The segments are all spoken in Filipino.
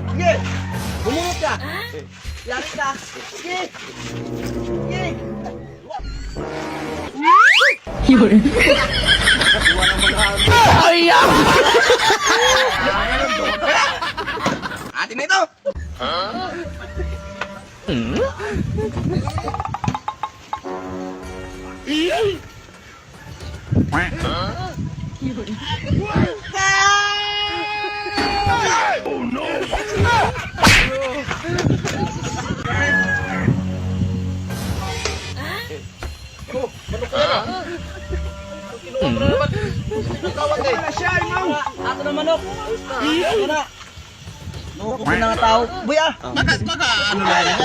Sige! Bumunot ka! Yari ka! Sige! Sige! Yun. Atin na ito! Ato na manok! Ato na! Nukukin na nga tao! Buya! Baka ano na yan?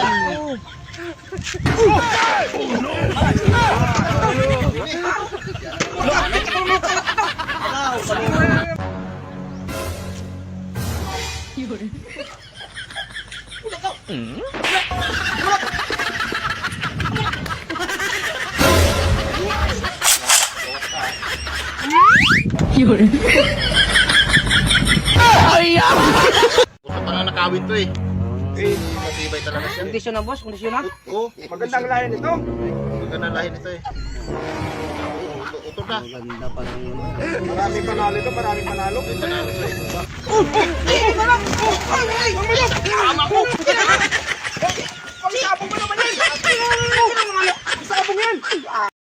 Yun. Yun. Puta pa nga nakawin to eh. Matibay talaga siya. Kondisyon na boss, kondisyon na. Oo, Magandang lahi nito. maganda lahi nito eh. Utol na. Maraming panalo ito, maraming panalo. May panalo to eh. Tama ko!